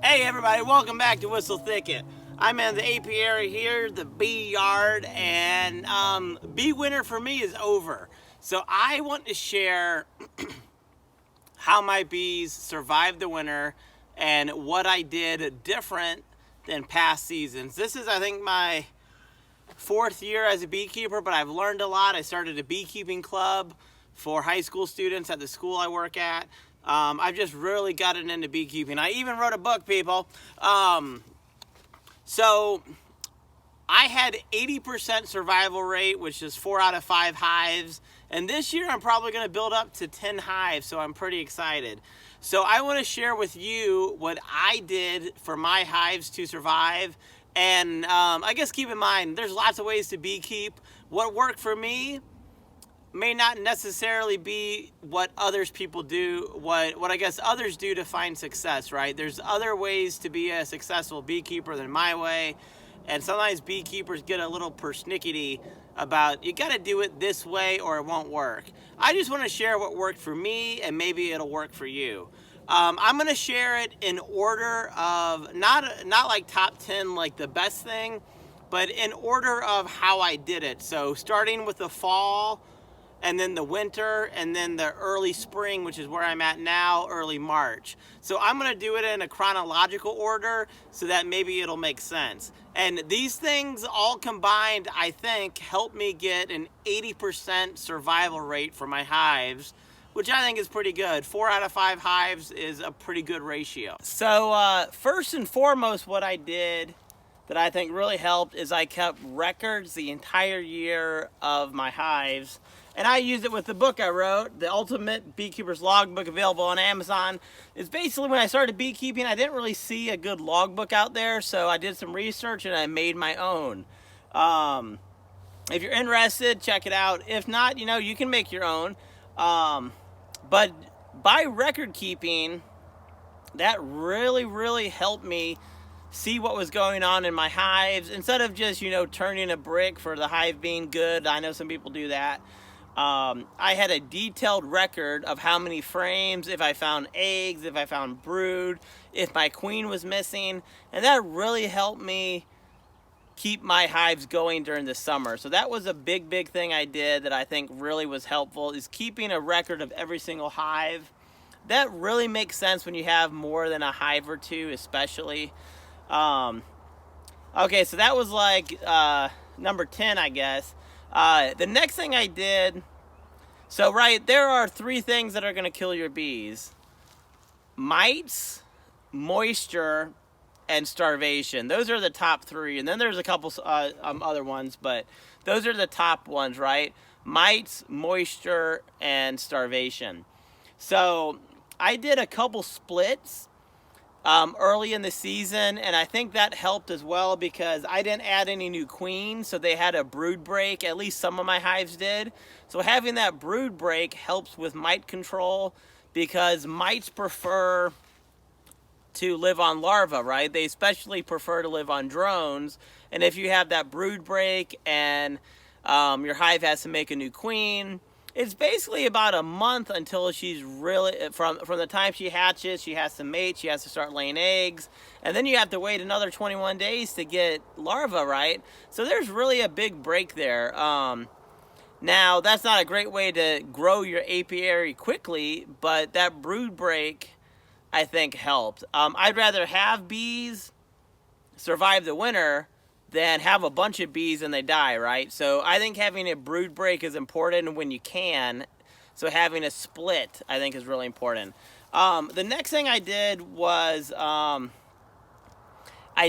Hey everybody, welcome back to Whistle Thicket. I'm in the apiary here, the bee yard, and bee winter for me is over. So I want to share how my bees survived the winter and what I did different than past seasons. This is, I think, my 4th year as a beekeeper, but I've learned a lot. I started a beekeeping club for high school students at the school I work at. I've just really gotten into beekeeping. I even wrote a book, people. So I had 80% survival rate, which is 4 out of 5 hives. And this year I'm probably going to build up to 10 hives, so I'm pretty excited. So I want to share with you what I did for my hives to survive. And I guess keep in mind, there's lots of ways to beekeep. What worked for me may not necessarily be what people do, what I guess others do to find success, right? There's other ways to be a successful beekeeper than my way, and sometimes beekeepers get a little persnickety about, you gotta do it this way or it won't work. I just wanna share what worked for me, and maybe it'll work for you. I'm gonna share it in order of, not like top 10, like the best thing, but in order of how I did it. So starting with the fall, and then the winter, and then the early spring, which is where I'm at now, early March. So I'm gonna do it in a chronological order so that maybe it'll make sense. And these things all combined, I think, help me get an 80% survival rate for my hives, which I think is pretty good. 4 out of 5 hives is a pretty good ratio. So first and foremost, what I did that I think really helped is I kept records the entire year of my hives. And I used it with the book I wrote, The Ultimate Beekeeper's Logbook, available on Amazon. It's basically, when I started beekeeping, I didn't really see a good logbook out there, so I did some research and I made my own. If you're interested, check it out. If not, you can make your own. But by record keeping, that really helped me see what was going on in my hives, instead of just, turning a brick for the hive being good. I know some people do that. I had a detailed record of how many frames, if I found eggs, if I found brood, if my queen was missing, and that really helped me keep my hives going during the summer. So that was a big thing I did that I think really was helpful, is keeping a record of every single hive. That really makes sense when you have more than a hive or two, especially. Okay, so that was like number 10, I guess. The next thing I did, so there are 3 things that are going to kill your bees: mites, moisture, and starvation. Those are the top 3, and then there's a couple other ones, but those are the top ones, right? Mites, moisture, and starvation. So I did a couple splits early in the season, and I think that helped as well, because I didn't add any new queens, so they had a brood break. At least some of my hives did. So having that brood break helps with mite control, because mites prefer to live on larvae, right? They especially prefer to live on drones. And if you have that brood break and your hive has to make a new queen, it's basically about a month until she's really, from the time she hatches, she has to mate, she has to start laying eggs, and then you have to wait another 21 days to get larvae, right? So there's really a big break there. Now, that's not a great way to grow your apiary quickly, but that brood break, I think, helped. I'd rather have bees survive the winter than have a bunch of bees and they die, right? So I think having a brood break is important when you can. So having a split, I think, is really important. The next thing I did was I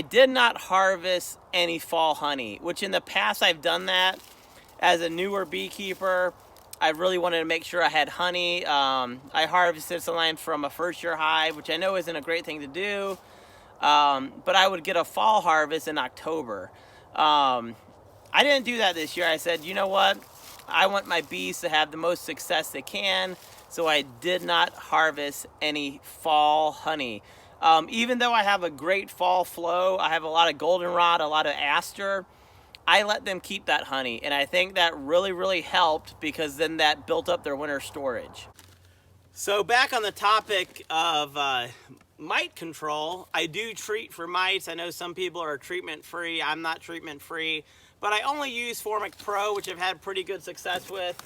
did not harvest any fall honey, which in the past I've done that. As a newer beekeeper, I really wanted to make sure I had honey. I harvested sometimes from a first-year hive, which I know isn't a great thing to do. But I would get a fall harvest in October. I didn't do that this year. I said, you know what? I want my bees to have the most success they can, so I did not harvest any fall honey. Even though I have a great fall flow, I have a lot of goldenrod, a lot of aster, I let them keep that honey. And I think that really helped, because then that built up their winter storage. So back on the topic of mite control, I do treat for mites. I know some people are treatment free. I'm not treatment free, but I only use Formic Pro, which I've had pretty good success with.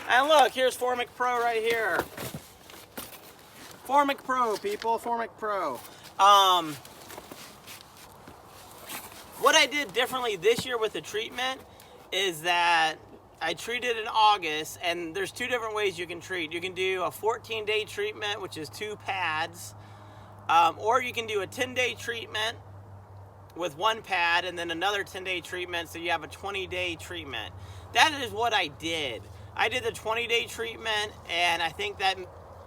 And look, here's Formic Pro right here. Formic Pro, people, Formic Pro. What I did differently this year with the treatment is that I treated in August, and there's two different ways you can treat. You can do a 14-day treatment, which is 2 pads, or you can do a 10-day treatment with 1 pad and then another 10-day treatment, so you have a 20-day treatment. That is what I did. I did the 20-day treatment, and I think that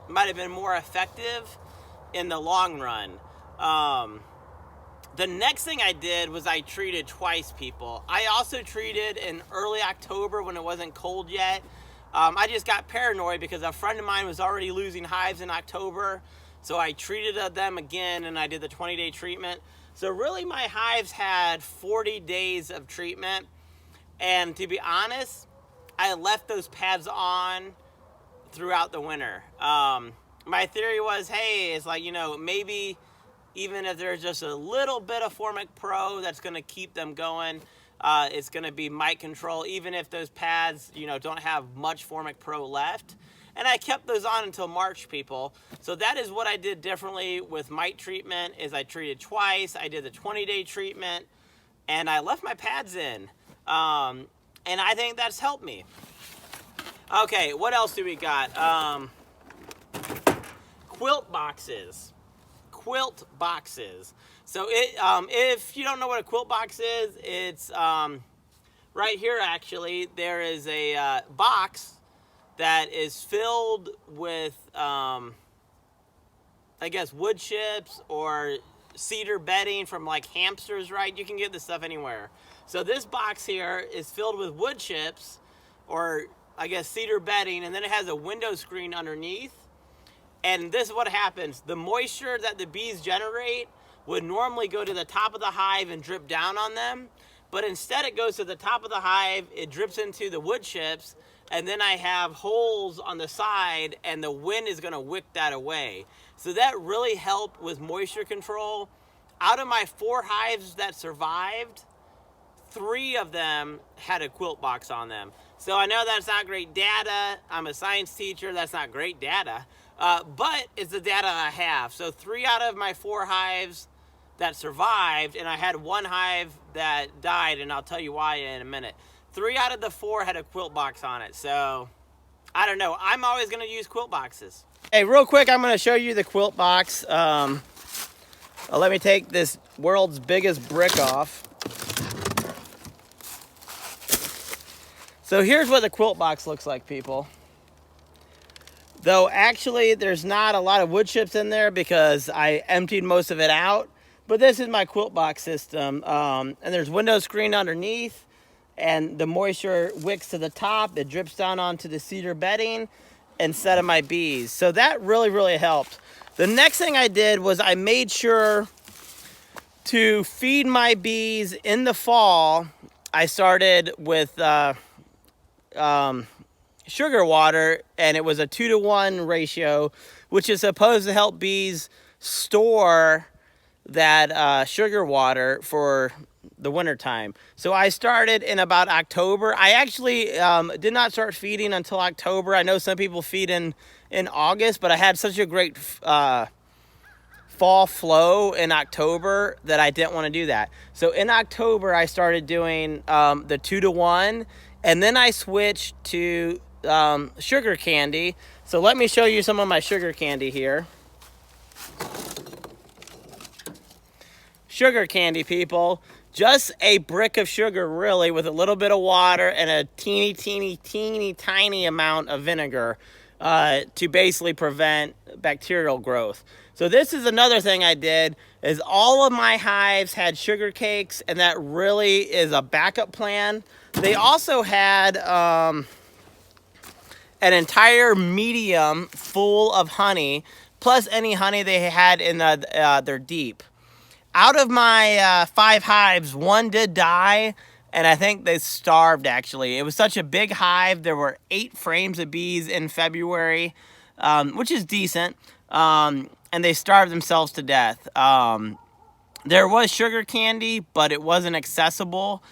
might have been more effective in the long run. The next thing I did was I treated twice, people. I also treated in early October when it wasn't cold yet. I just got paranoid because a friend of mine was already losing hives in October. So I treated them again, and I did the 20-day treatment. So really my hives had 40 days of treatment. And to be honest, I left those pads on throughout the winter. My theory was, hey, it's like, you know, maybe even if there's just a little bit of Formic Pro that's going to keep them going, it's going to be mite control, even if those pads, you know, don't have much Formic Pro left. And I kept those on until March, people. So that is what I did differently with mite treatment, is I treated twice. I did the 20-day treatment, and I left my pads in. And I think that's helped me. Okay, what else do we got? Quilt boxes. Quilt boxes. So if you don't know what a quilt box is, it's right here actually. There is a box that is filled with I guess wood chips or cedar bedding from like hamsters, right? You can get this stuff anywhere. So this box here is filled with wood chips or I guess cedar bedding, and then it has a window screen underneath. And this is what happens. The moisture that the bees generate would normally go to the top of the hive and drip down on them. But instead it goes to the top of the hive, it drips into the wood chips, and then I have holes on the side, and the wind is going to wick that away. So that really helped with moisture control. Out of my 4 hives that survived, 3 of them had a quilt box on them. So I know that's not great data. I'm a science teacher. That's not great data. But it's the data I have. So 3 out of my 4 hives that survived, and I had 1 hive that died, and I'll tell you why in a minute. 3 out of the 4 had a quilt box on it. So I don't know. I'm always going to use quilt boxes. Hey, real quick, I'm going to show you the quilt box. Let me take this world's biggest brick off. So here's what the quilt box looks like, people. Though actually there's not a lot of wood chips in there because I emptied most of it out. But this is my quilt box system. And there's window screen underneath, and the moisture wicks to the top. It drips down onto the cedar bedding instead of my bees. So that really, really helped. The next thing I did was I made sure to feed my bees in the fall. I started with sugar water, and it was a 2-to-1 ratio, which is supposed to help bees store that sugar water for the winter time. So I started in about October. I actually did not start feeding until October. I know some people feed in August, but I had such a great fall flow in October that I didn't want to do that. So in October, I started doing the 2-to-1, and then I switched to sugar candy. So let me show you some of my sugar candy here. Sugar candy, people. Just a brick of sugar, really, with a little bit of water and a teeny, teeny, teeny, tiny amount of vinegar to basically prevent bacterial growth. So this is another thing I did, is all of my hives had sugar cakes, and that really is a backup plan. They also had an entire medium full of honey, plus any honey they had in their deep. Out of my 5 hives, 1 did die, and I think they starved, actually. It was such a big hive. There were 8 frames of bees in February, which is decent. and they starved themselves to death. There was sugar candy, but it wasn't accessible.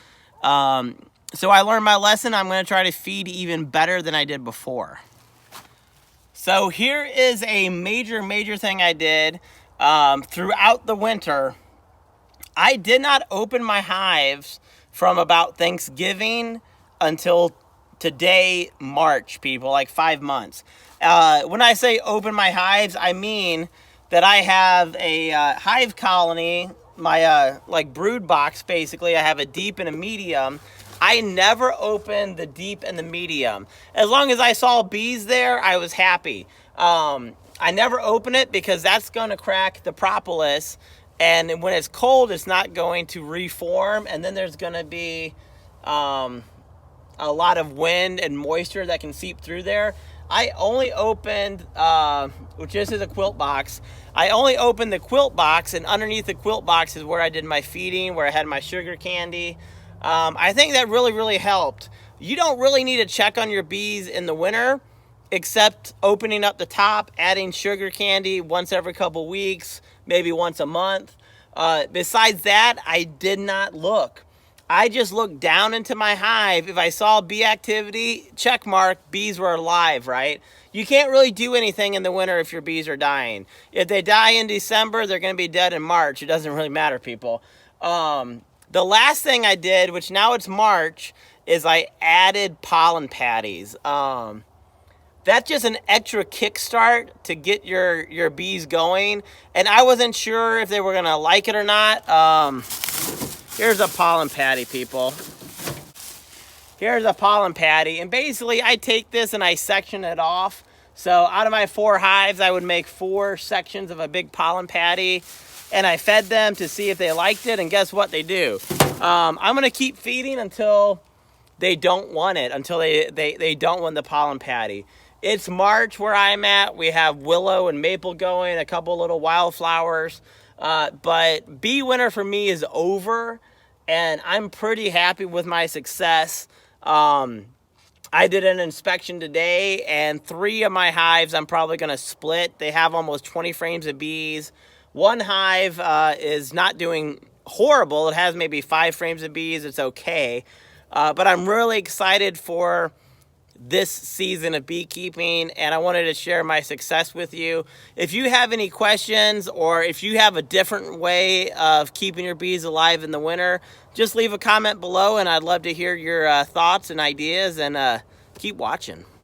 So I learned my lesson. I'm going to try to feed even better than I did before. So here is a major thing I did throughout the winter. I did not open my hives from about Thanksgiving until today, March, people, like 5 months. When I say open my hives, I mean that I have a hive colony, my like brood box, basically. I have a deep and a medium. I never opened the deep and the medium. As long as I saw bees there, I was happy. I never open it because that's going to crack the propolis. And when it's cold, it's not going to reform. And then there's going to be a lot of wind and moisture that can seep through there. I only opened, which this is a quilt box. I only opened the quilt box, and underneath the quilt box is where I did my feeding, where I had my sugar candy. I think that really helped. You don't really need to check on your bees in the winter, except opening up the top, adding sugar candy once every couple weeks, maybe once a month. Besides that, I did not look. I just looked down into my hive. If I saw bee activity, check mark, bees were alive, right? You can't really do anything in the winter if your bees are dying. If they die in December, they're going to be dead in March. It doesn't really matter, people. The last thing I did, which now it's March, is I added pollen patties. That's just an extra kickstart to get your bees going. And I wasn't sure if they were going to like it or not. Here's a pollen patty, people. Here's a pollen patty. And basically, I take this and I section it off. So out of my 4 hives, I would make 4 sections of a big pollen patty. And I fed them to see if they liked it. And guess what? They do. I'm going to keep feeding until they don't want it. Until they don't want the pollen patty. It's March where I'm at. We have willow and maple going. A couple little wildflowers. But bee winter for me is over, and I'm pretty happy with my success. I did an inspection today, and 3 of my hives I'm probably going to split. They have almost 20 frames of bees. One hive is not doing horrible. It has maybe 5 frames of bees. It's okay. But I'm really excited for this season of beekeeping, and I wanted to share my success with you. If you have any questions, or if you have a different way of keeping your bees alive in the winter, just leave a comment below, and I'd love to hear your thoughts and ideas, and keep watching.